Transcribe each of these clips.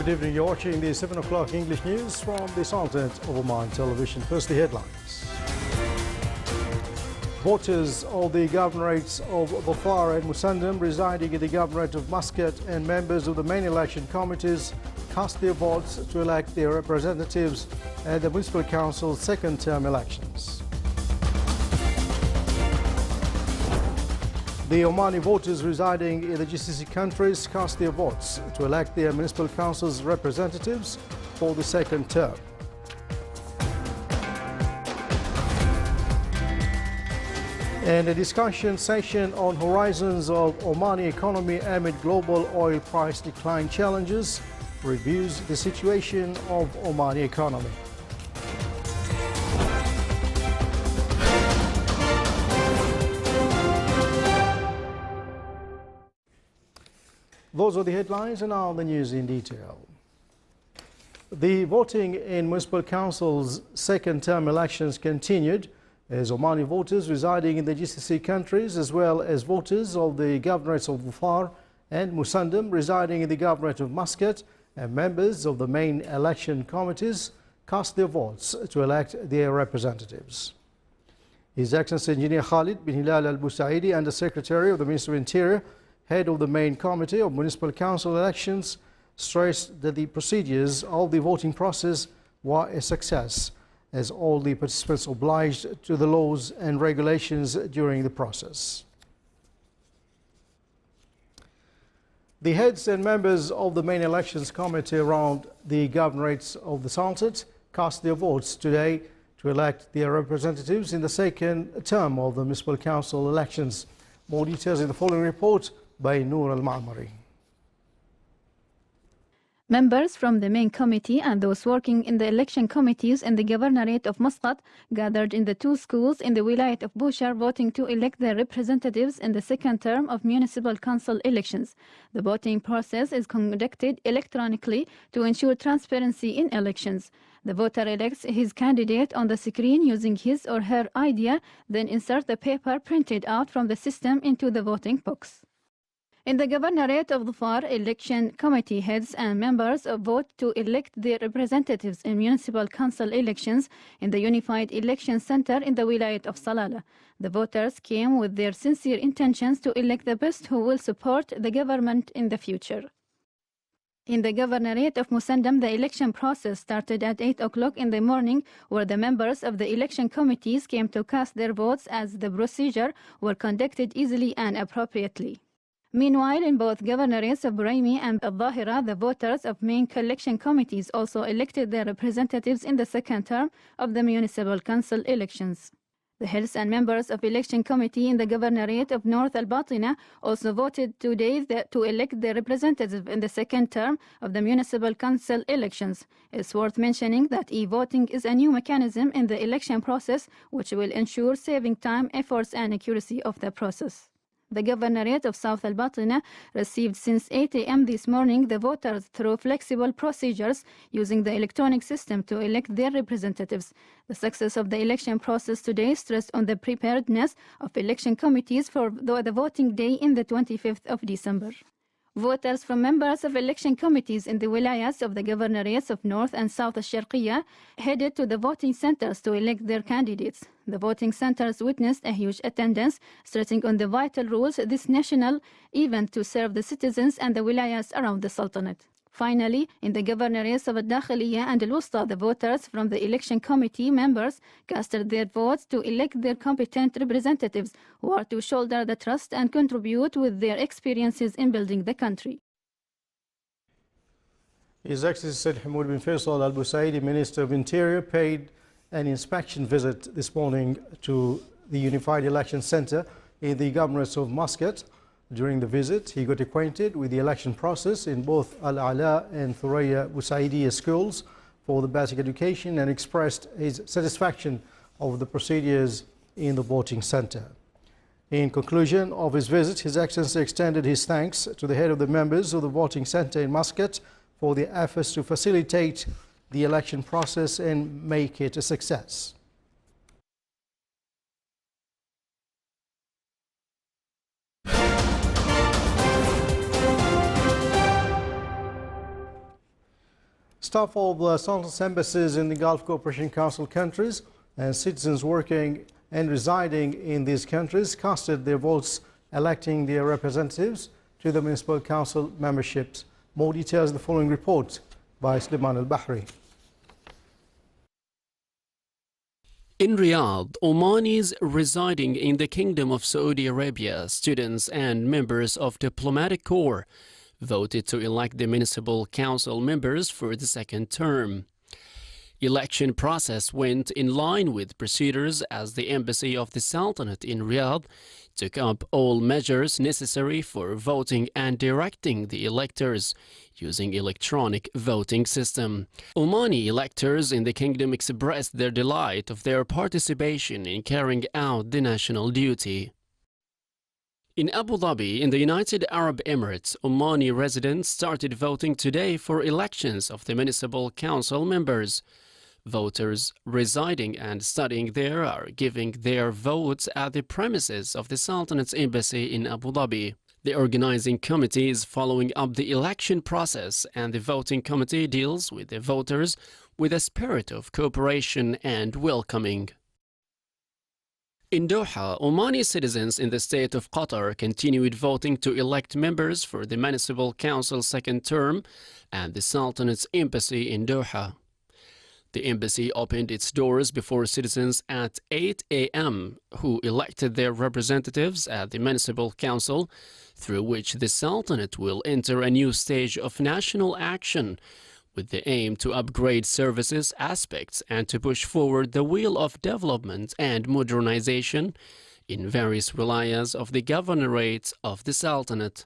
Good evening. You're watching the 7 o'clock English news from the Sultan of Oman television. First, the headlines. Voters of the governorates of Dhofar and Musandam residing in the governorate of Muscat and members of the main election committees cast their votes to elect their representatives at the Municipal Council's second-term elections. The Omani voters residing in the GCC countries cast their votes to elect their Municipal Council's representatives for the second term. And a discussion session on horizons of Omani economy amid global oil price decline challenges reviews the situation of Omani economy. Those are the headlines, and now the news in detail. The voting in Municipal Council's second-term elections continued as Omani voters residing in the GCC countries, as well as voters of the governorates of Dhofar and Musandam residing in the governorate of Muscat and members of the main election committees, cast their votes to elect their representatives. His Excellency Engineer Khalid bin Hilal al-Busaidi, Under Secretary of the Ministry of Interior, head of the main committee of Municipal Council elections, stressed that the procedures of the voting process were a success, as all the participants obliged to the laws and regulations during the process. The heads and members of the main elections committee around the governorates of the Sultanate cast their votes today to elect their representatives in the second term of the Municipal Council elections. More details in the following report by Noor Al-Ma'mari. Members from the main committee and those working in the election committees in the governorate of Muscat gathered in the two schools in the wilayat of Bushar voting to elect their representatives in the second term of municipal council elections. The voting process is conducted electronically to ensure transparency in elections. The voter elects his candidate on the screen using his or her idea, then insert the paper printed out from the system into the voting box. In the governorate of Dhofar, election committee heads and members vote to elect their representatives in municipal council elections in the Unified Election Center in the wilayat of Salalah. The voters came with their sincere intentions to elect the best who will support the government in the future. In the governorate of Musandam, the election process started at 8 o'clock in the morning, where the members of the election committees came to cast their votes as the procedure were conducted easily and appropriately. Meanwhile, in both governorates of Buraimi and Al-Dhahira, the voters of main election committees also elected their representatives in the second term of the municipal council elections. The heads and members of election committee in the governorate of North Al-Batina also voted today to elect their representative in the second term of the municipal council elections. It's worth mentioning that e-voting is a new mechanism in the election process which will ensure saving time, efforts and accuracy of the process. The governorate of South Al-Batina received since 8 a.m. this morning the voters through flexible procedures using the electronic system to elect their representatives. The success of the election process today stressed on the preparedness of election committees for the voting day in the 25th of December. Voters from members of election committees in the wilayas of the governorates of North and South Al-Sharqiyya headed to the voting centers to elect their candidates. The voting centers witnessed a huge attendance, stressing on the vital roles this national event to serve the citizens and the wilayas around the Sultanate. Finally, in the governorates of Al-Dakhiliyya and Al-Wusta, the voters from the election committee members casted their votes to elect their competent representatives who are to shoulder the trust and contribute with their experiences in building the country. His Excellency Said Hamoud bin Faisal Al-Busaidi, Minister of Interior, paid an inspection visit this morning to the Unified Election Center in the governorates of Muscat. During the visit, he got acquainted with the election process in both Al-Ala and Thuraya Busaidiya schools for the basic education and expressed his satisfaction of the procedures in the voting center. In conclusion of his visit, His Excellency extended his thanks to the head of the members of the voting center in Muscat for their efforts to facilitate the election process and make it a success. Staff of the Sultan's embassies in the Gulf Cooperation Council countries and citizens working and residing in these countries casted their votes electing their representatives to the municipal council memberships. More details in the following report by Suleiman Al-Bahri. In Riyadh, Omanis residing in the Kingdom of Saudi Arabia, students and members of diplomatic corps voted to elect the municipal council members for the second term. Election process went in line with procedures as the embassy of the Sultanate in Riyadh took up all measures necessary for voting and directing the electors using electronic voting system. Omani electors in the kingdom expressed their delight of their participation in carrying out the national duty. In Abu Dhabi, in the United Arab Emirates, Omani residents started voting today for elections of the municipal council members. Voters residing and studying there are giving their votes at the premises of the Sultanate's embassy in Abu Dhabi. The organizing committee is following up the election process, and the voting committee deals with the voters with a spirit of cooperation and welcoming. In Doha, Omani citizens in the state of Qatar continued voting to elect members for the municipal council second term and the Sultanate's embassy in Doha. The embassy opened its doors before citizens at 8 a.m. who elected their representatives at the municipal council, through which the Sultanate will enter a new stage of national action with the aim to upgrade services aspects and to push forward the wheel of development and modernization in various wilayas of the governorate of the Sultanate.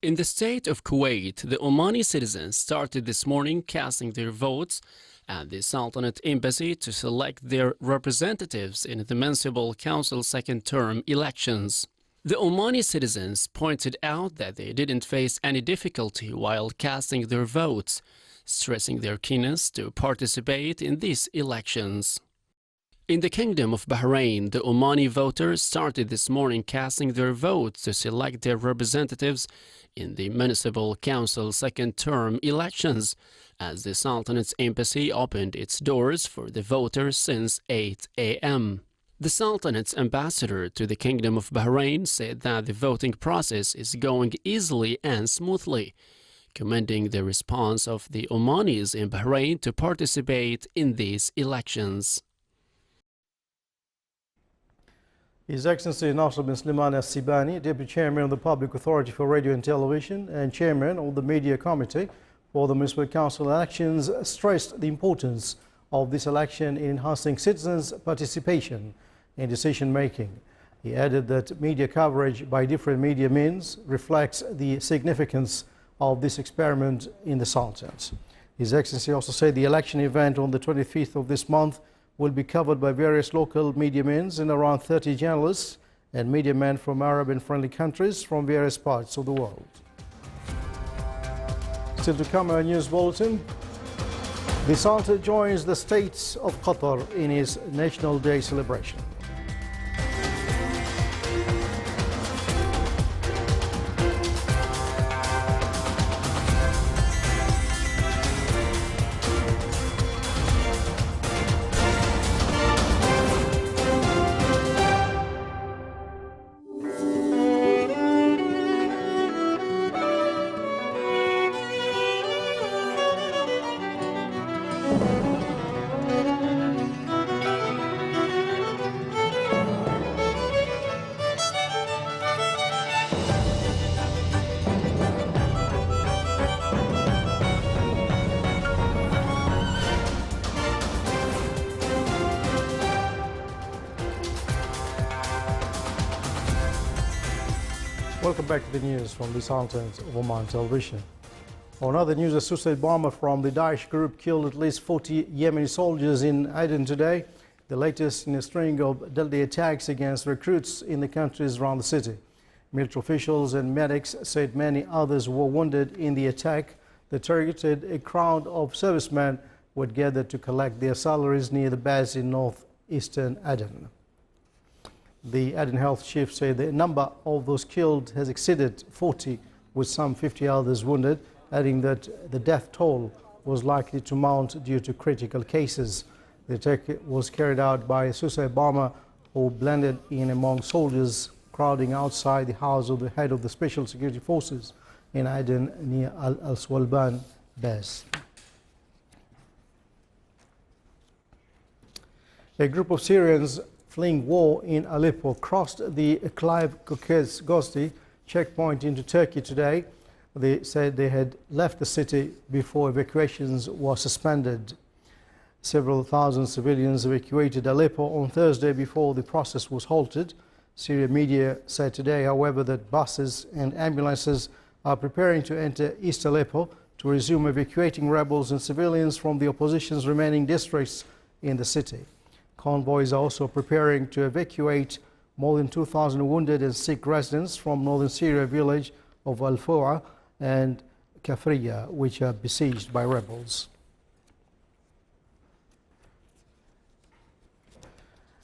In the state of Kuwait, the Omani citizens started this morning casting their votes at the Sultanate embassy to select their representatives in the municipal council second term elections. The Omani citizens pointed out that they didn't face any difficulty while casting their votes, stressing their keenness to participate in these elections. In the Kingdom of Bahrain, the Omani voters started this morning casting their votes to select their representatives in the municipal council second term elections, as the Sultanate's embassy opened its doors for the voters since 8 a.m. The Sultanate's ambassador to the Kingdom of Bahrain said that the voting process is going easily and smoothly, commending the response of the Omanis in Bahrain to participate in these elections. His Excellency Nasser bin Slimani Al-Sibani, Deputy Chairman of the Public Authority for Radio and Television and Chairman of the Media Committee for the Municipal Council elections, stressed the importance of this election in enhancing citizens' participation in decision-making. He added that media coverage by different media means reflects the significance of this experiment in the Sultanate. His Excellency also said the election event on the 25th of this month will be covered by various local media means and around 30 journalists and media men from Arab and friendly countries from various parts of the world. Still to come, our news bulletin. The Sultan joins the states of Qatar in his National Day celebration. Welcome back to the news from the Sultanate of Oman television. On other news, a suicide bomber from the Daesh group killed at least 40 Yemeni soldiers in Aden today, the latest in a string of deadly attacks against recruits in the countries around the city. Military officials and medics said many others were wounded in the attack that targeted a crowd of servicemen who had gathered to collect their salaries near the base in northeastern Aden. The Aden Health Chief said the number of those killed has exceeded 40, with some 50 others wounded, adding that the death toll was likely to mount due to critical cases. The attack was carried out by a suicide bomber who blended in among soldiers crowding outside the house of the head of the Special Security Forces in Aden near Al-Swalban base. A group of Syrians fleeing war in Aleppo crossed the Clive-Gosti checkpoint into Turkey today. They said they had left the city before evacuations were suspended. Several thousand civilians evacuated Aleppo on Thursday before the process was halted. Syrian media said today, however, that buses and ambulances are preparing to enter East Aleppo to resume evacuating rebels and civilians from the opposition's remaining districts in the city. Convoys are also preparing to evacuate more than 2,000 wounded and sick residents from northern Syria village of Al-Foua and Kafriya, which are besieged by rebels.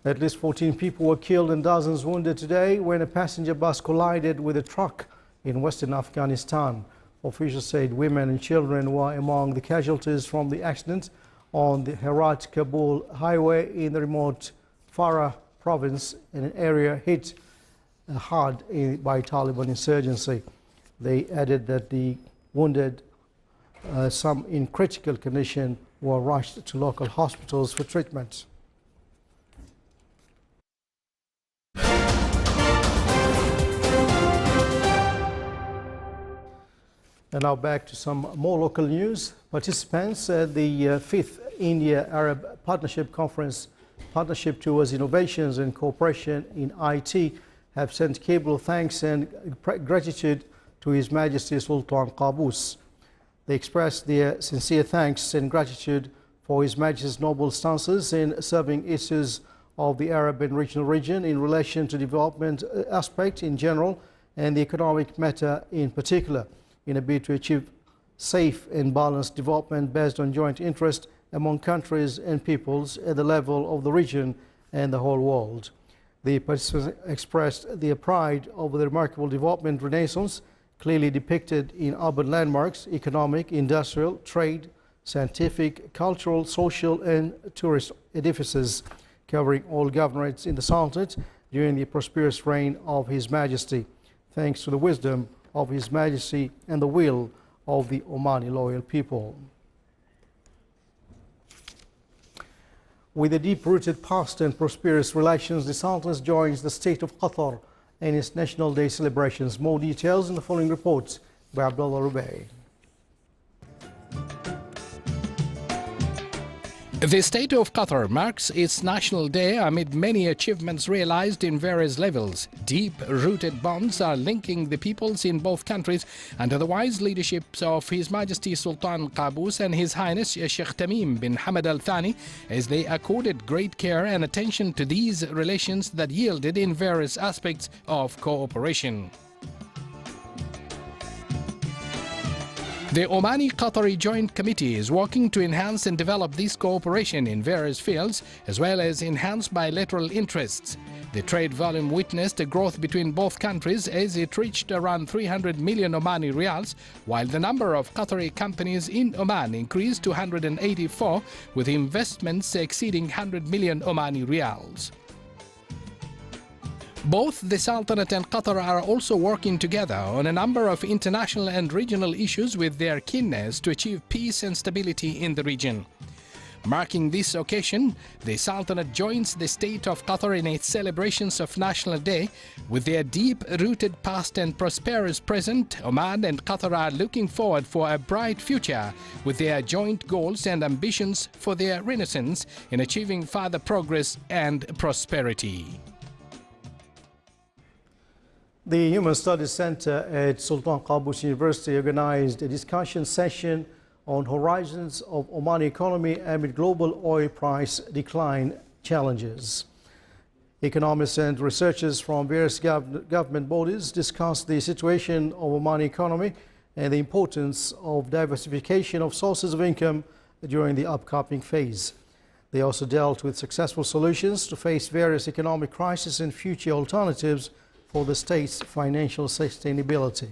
At least 14 people were killed and dozens wounded today when a passenger bus collided with a truck in western Afghanistan. Officials said women and children were among the casualties from the accident on the Herat-Kabul highway in the remote Farah province, in an area hit hard by Taliban insurgency. They added that the wounded, some in critical condition, were rushed to local hospitals for treatment. And now back to some more local news. Participants at the 5th India-Arab Partnership Conference, Partnership Towards Innovations and Cooperation in IT, have sent cable thanks and gratitude to His Majesty Sultan Qaboos. They expressed their sincere thanks and gratitude for His Majesty's noble stances in serving issues of the Arab and regional region in relation to development aspect in general and the economic matter in particular, in a bid to achieve safe and balanced development based on joint interest among countries and peoples at the level of the region and the whole world. The participants expressed their pride over the remarkable development renaissance clearly depicted in urban landmarks, economic, industrial, trade, scientific, cultural, social and tourist edifices covering all governorates in the Sultanate during the prosperous reign of His Majesty, thanks to the wisdom of His Majesty and the will of the Omani loyal people. With a deep-rooted past and prosperous relations, the Sultanate joins the state of Qatar in its National Day celebrations. More details in the following report by Abdullah Rubai. The state of Qatar marks its National Day amid many achievements realized in various levels. Deep-rooted bonds are linking the peoples in both countries under the wise leadership of His Majesty Sultan Qaboos and His Highness Sheikh Tamim bin Hamad Al Thani, as they accorded great care and attention to these relations that yielded in various aspects of cooperation. The Omani-Qatari Joint Committee is working to enhance and develop this cooperation in various fields, as well as enhance bilateral interests. The trade volume witnessed a growth between both countries as it reached around 300 million Omani riyals, while the number of Qatari companies in Oman increased to 184, with investments exceeding 100 million Omani riyals. Both the Sultanate and Qatar are also working together on a number of international and regional issues with their keenness to achieve peace and stability in the region. Marking this occasion, the Sultanate joins the state of Qatar in its celebrations of National Day. With their deep-rooted past and prosperous present, Oman and Qatar are looking forward for a bright future with their joint goals and ambitions for their renaissance in achieving further progress and prosperity. The Human Studies Center at Sultan Qaboos University organized a discussion session on horizons of Omani economy amid global oil price decline challenges. Economists and researchers from various government bodies discussed the situation of Omani economy and the importance of diversification of sources of income during the upcoming phase. They also dealt with successful solutions to face various economic crises and future alternatives for the state's financial sustainability.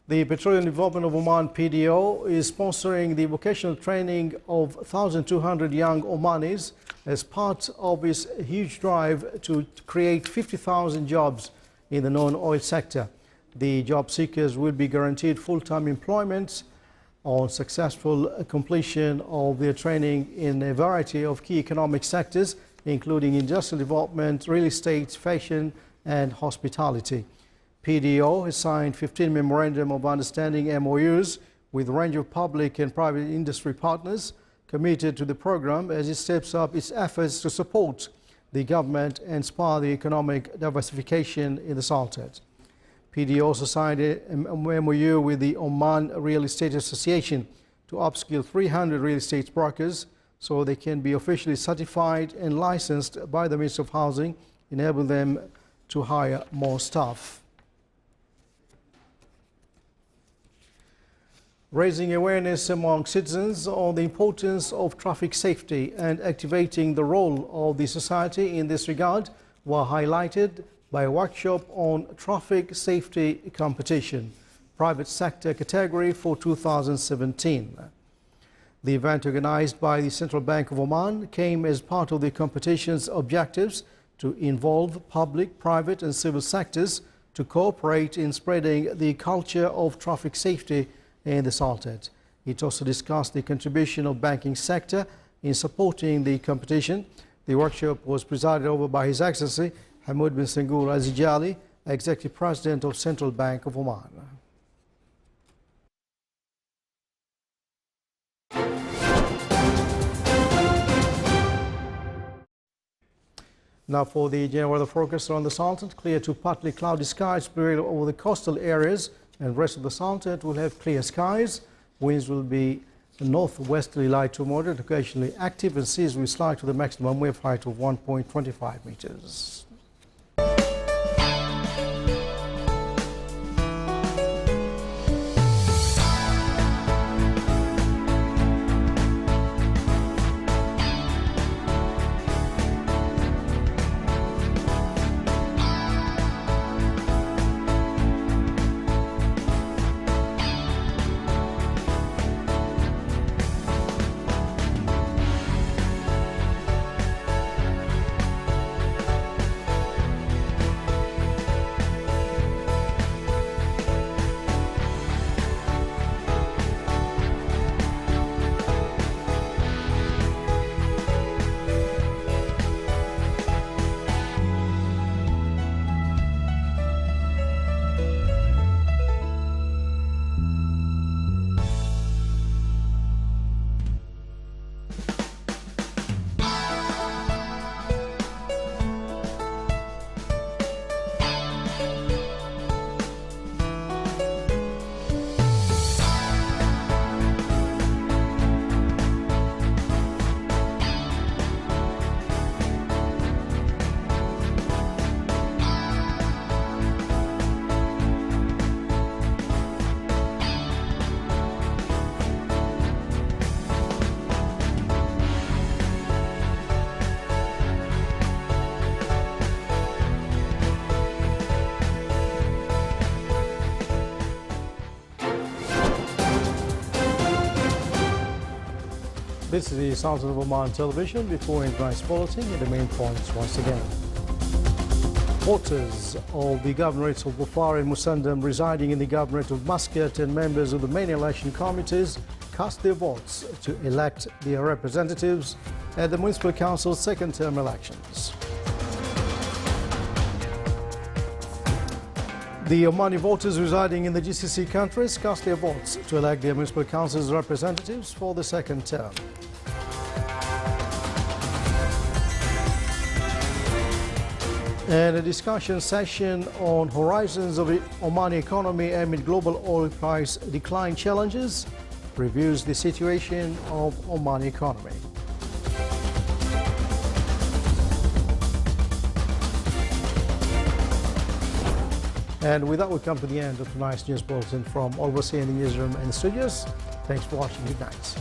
The Petroleum Development of Oman (PDO) is sponsoring the vocational training of 1,200 young Omanis as part of its huge drive to create 50,000 jobs in the non-oil sector. The job seekers will be guaranteed full-time employment on successful completion of their training in a variety of key economic sectors, including industrial development, real estate, fashion, and hospitality. PDO has signed 15 Memorandum of Understanding MOUs with a range of public and private industry partners committed to the program as it steps up its efforts to support the government and spur the economic diversification in the Sultanate. PDO also signed a MOU with the Oman Real Estate Association to upskill 300 real estate brokers so they can be officially certified and licensed by the Ministry of Housing, enable them to hire more staff. Raising awareness among citizens on the importance of traffic safety and activating the role of the society in this regard were highlighted by a workshop on traffic safety competition, private sector category for 2017. The event, organized by the Central Bank of Oman, came as part of the competition's objectives to involve public, private and civil sectors to cooperate in spreading the culture of traffic safety in the Sultanate. It also discussed the contribution of banking sector in supporting the competition. The workshop was presided over by His Excellency Hamoud bin Sengur Azijali, Executive President of Central Bank of Oman. Now for the general weather forecast on the Sultanate, clear to partly cloudy skies prevail over the coastal areas, and the rest of the Sultanate will have clear skies. Winds will be northwesterly light to moderate, occasionally active, and seas will slide to the maximum wave height of 1.25 meters. This is the Sultan of Oman television. Before in tonight's bulletin, the main points once again. Voters of the governorates of Dhofar and Musandam residing in the governorate of Muscat and members of the main election committees cast their votes to elect their representatives at the Municipal Council's second-term elections. The Omani voters residing in the GCC countries cast their votes to elect their Municipal Council's representatives for the second term. And a discussion session on horizons of the Omani economy amid global oil price decline challenges reviews the situation of Omani economy. And with that, we come to the end of tonight's news bulletin from all of us here in the newsroom and the studios. Thanks for watching. Good night.